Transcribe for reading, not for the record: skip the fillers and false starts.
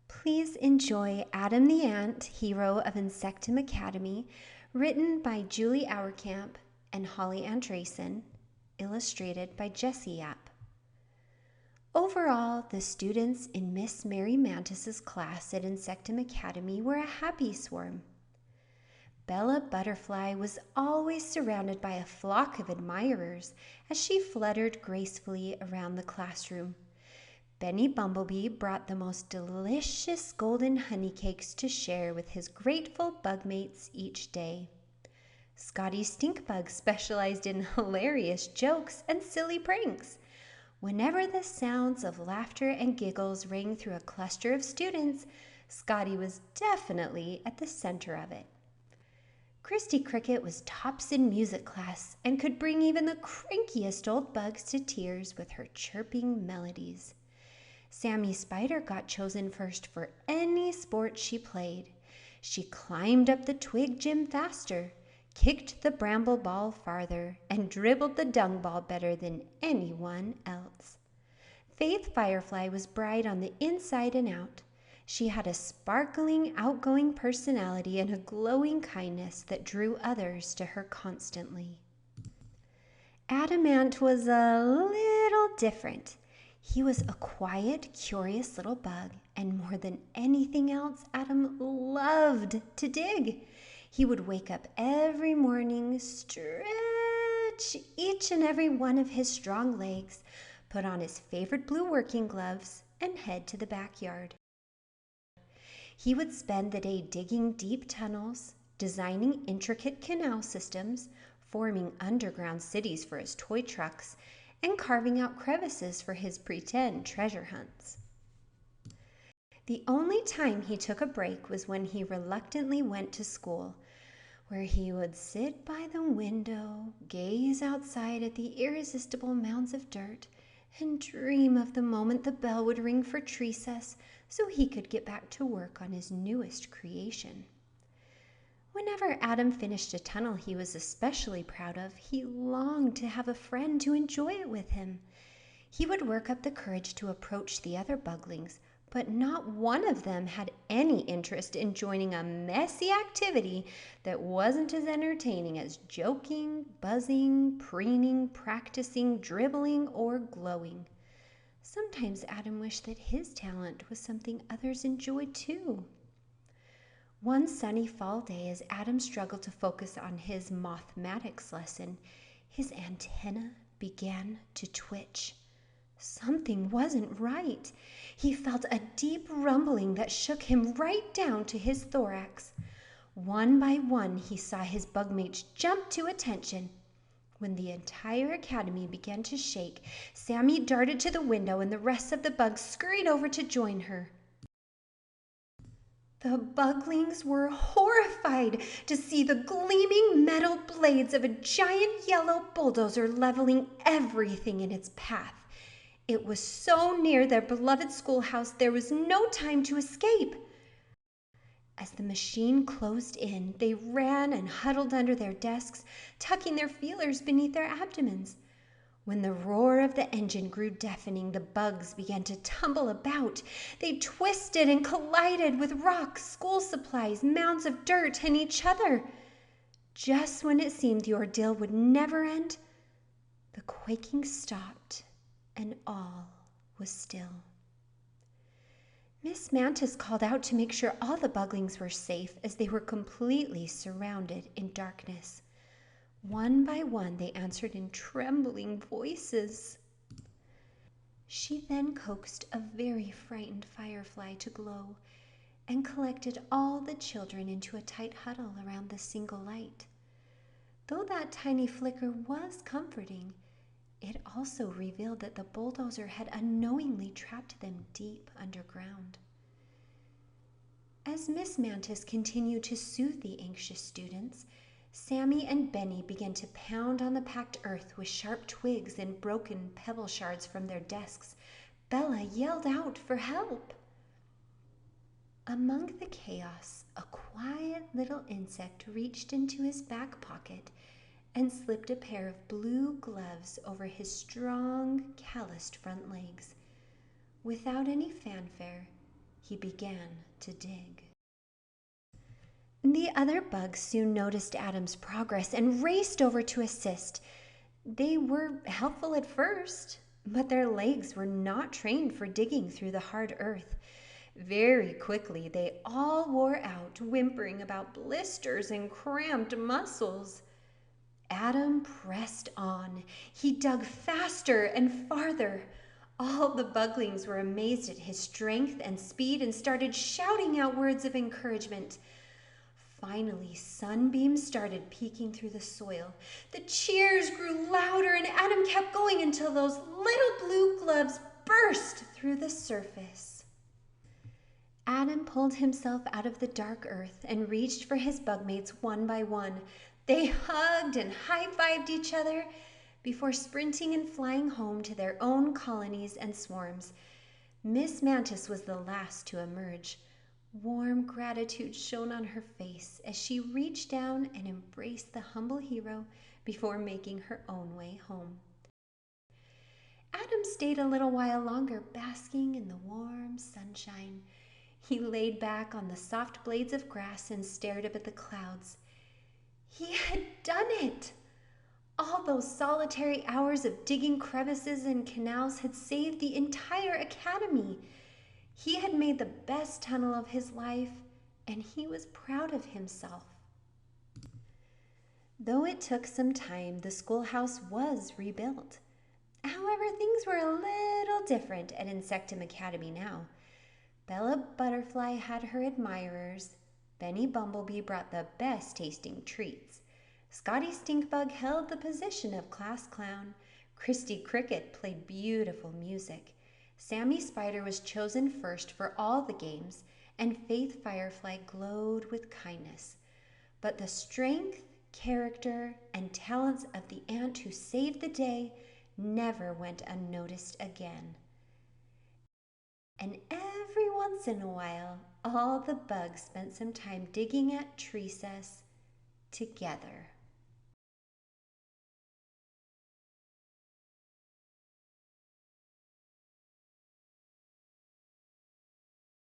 Please enjoy Adam the Ant, hero of Insectum Academy, written by Julie Awerkamp and Holly Andreason, illustrated by Jessie Yap. Overall, the students in Miss Mary Mantis's class at Insectum Academy were a happy swarm. Bella Butterfly was always surrounded by a flock of admirers as she fluttered gracefully around the classroom. Benny Bumblebee brought the most delicious golden honey cakes to share with his grateful bugmates each day. Scotty Stinkbug specialized in hilarious jokes and silly pranks. Whenever the sounds of laughter and giggles rang through a cluster of students, Scotty was definitely at the center of it. Christy Cricket was tops in music class and could bring even the crankiest old bugs to tears with her chirping melodies. Sammy Spider got chosen first for any sport she played. She climbed up the twig gym faster, kicked the bramble ball farther, and dribbled the dung ball better than anyone else. Faith Firefly was bright on the inside and out. She had a sparkling, outgoing personality and a glowing kindness that drew others to her constantly. Adamant was a little different. He was a quiet, curious little bug, and more than anything else, Adam loved to dig. He would wake up every morning, stretch each and every one of his strong legs, put on his favorite blue working gloves, and head to the backyard. He would spend the day digging deep tunnels, designing intricate canal systems, forming underground cities for his toy trucks, and carving out crevices for his pretend treasure hunts. The only time he took a break was when he reluctantly went to school, where he would sit by the window, gaze outside at the irresistible mounds of dirt, and dream of the moment the bell would ring for recess so he could get back to work on his newest creation. Whenever Adam finished a tunnel he was especially proud of, he longed to have a friend to enjoy it with him. He would work up the courage to approach the other buglings, but not one of them had any interest in joining a messy activity that wasn't as entertaining as joking, buzzing, preening, practicing, dribbling, or glowing. Sometimes Adam wished that his talent was something others enjoyed too. One sunny fall day, as Adam struggled to focus on his mathematics lesson, his antenna began to twitch. Something wasn't right. He felt a deep rumbling that shook him right down to his thorax. One by one, he saw his bugmates jump to attention. When the entire academy began to shake, Sammy darted to the window and the rest of the bugs scurried over to join her. The buglings were horrified to see the gleaming metal blades of a giant yellow bulldozer leveling everything in its path. It was so near their beloved schoolhouse there was no time to escape. As the machine closed in, they ran and huddled under their desks, tucking their feelers beneath their abdomens. When the roar of the engine grew deafening, the bugs began to tumble about. They twisted and collided with rocks, school supplies, mounds of dirt, and each other. Just when it seemed the ordeal would never end, the quaking stopped, and all was still. Miss Mantis called out to make sure all the buglings were safe as they were completely surrounded in darkness. One by one, they answered in trembling voices. She then coaxed a very frightened firefly to glow and collected all the children into a tight huddle around the single light. Though that tiny flicker was comforting, it also revealed that the bulldozer had unknowingly trapped them deep underground. As Miss Mantis continued to soothe the anxious students, Sammy and Benny began to pound on the packed earth with sharp twigs and broken pebble shards from their desks. Bella yelled out for help. Among the chaos, a quiet little insect reached into his back pocket and slipped a pair of blue gloves over his strong, calloused front legs. Without any fanfare, he began to dig. The other bugs soon noticed Adam's progress and raced over to assist. They were helpful at first, but their legs were not trained for digging through the hard earth. Very quickly, they all wore out, whimpering about blisters and cramped muscles. Adam pressed on. He dug faster and farther. All the buglings were amazed at his strength and speed and started shouting out words of encouragement. Finally, sunbeams started peeking through the soil. The cheers grew louder, and Adam kept going until those little blue gloves burst through the surface. Adam pulled himself out of the dark earth and reached for his bugmates one by one. They hugged and high-fived each other before sprinting and flying home to their own colonies and swarms. Miss Mantis was the last to emerge. Warm gratitude shone on her face as she reached down and embraced the humble hero before making her own way home. Adam stayed a little while longer, basking in the warm sunshine. He laid back on the soft blades of grass and stared up at the clouds. He had done it! All those solitary hours of digging crevices and canals had saved the entire academy. He had made the best tunnel of his life, and he was proud of himself. Though it took some time, the schoolhouse was rebuilt. However, things were a little different at Insectum Academy now. Bella Butterfly had her admirers. Benny Bumblebee brought the best tasting treats. Scotty Stinkbug held the position of class clown. Christy Cricket played beautiful music. Sammy Spider was chosen first for all the games, and Faith Firefly glowed with kindness. But the strength, character, and talents of the ant who saved the day never went unnoticed again. And every once in a while, all the bugs spent some time digging at tree cess together.